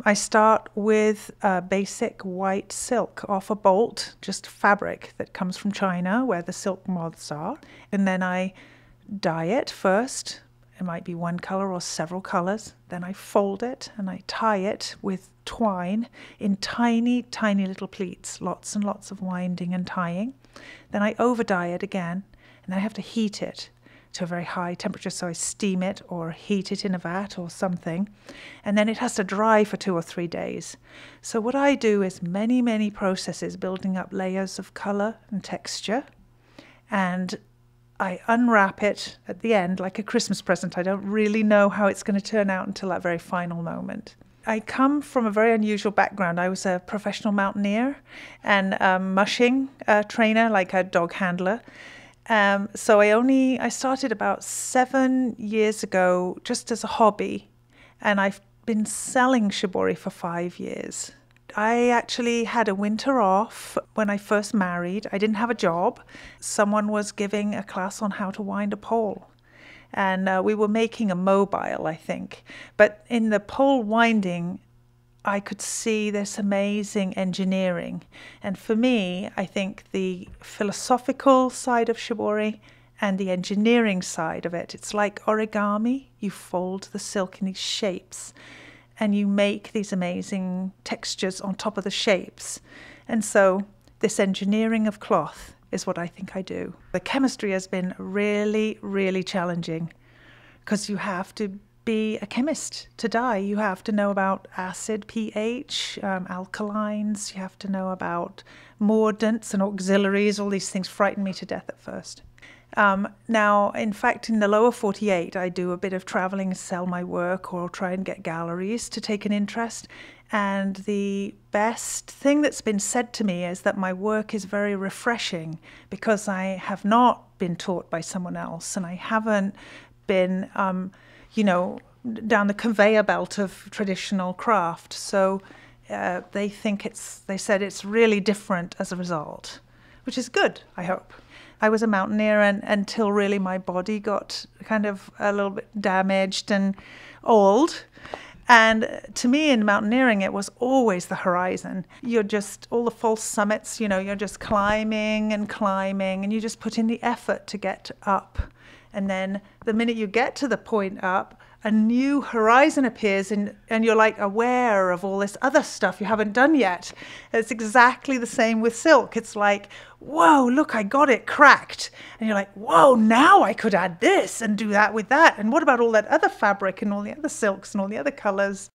I start with a basic white silk off a bolt, just fabric that comes from China where the silk moths are. And then I dye it first. It might be one color or several colors. Then I fold it and I tie it with twine in tiny, tiny little pleats, lots and lots of winding and tying. Then I over dye it again, and then I have to heat it to a very high temperature, so I steam it or heat it in a vat or something, and then it has to dry for 2 or 3 days. So what I do is many, many processes building up layers of color and texture, and I unwrap it at the end like a Christmas present. I don't really know how it's going to turn out until that very final moment. I come from a very unusual background. I was a professional mountaineer and a mushing trainer, like a dog handler. So I started about 7 years ago just as a hobby, and I've been selling shibori for 5 years. I actually had a winter off when I first married. I didn't have a job. Someone was giving a class on how to wind a pole. And we were making a mobile, I think. But in the pole winding, I could see this amazing engineering. And for me, I think the philosophical side of shibori and the engineering side of it, it's like origami. You fold the silk in these shapes and you make these amazing textures on top of the shapes. And so this engineering of cloth is what I think I do. The chemistry has been really, really challenging because you have to be a chemist to dye. You have to know about acid, pH, alkalines. You have to know about mordants and auxiliaries. All these things frightened me to death at first. Now, in fact, in the lower 48, I do a bit of traveling, sell my work, or try and get galleries to take an interest. And the best thing that's been said to me is that my work is very refreshing because I have not been taught by someone else, and I haven't been, down the conveyor belt of traditional craft. So they said it's really different as a result, which is good, I hope. I was a mountaineer until really my body got kind of a little bit damaged and old. And to me in mountaineering, it was always the horizon. You're just, all the false summits, you're just climbing, and you just put in the effort to get up. And then the minute you get to the point up, a new horizon appears and you're like aware of all this other stuff you haven't done yet. It's exactly the same with silk. It's like, whoa, look, I got it cracked. And you're like, whoa, now I could add this and do that with that. And what about all that other fabric and all the other silks and all the other colors?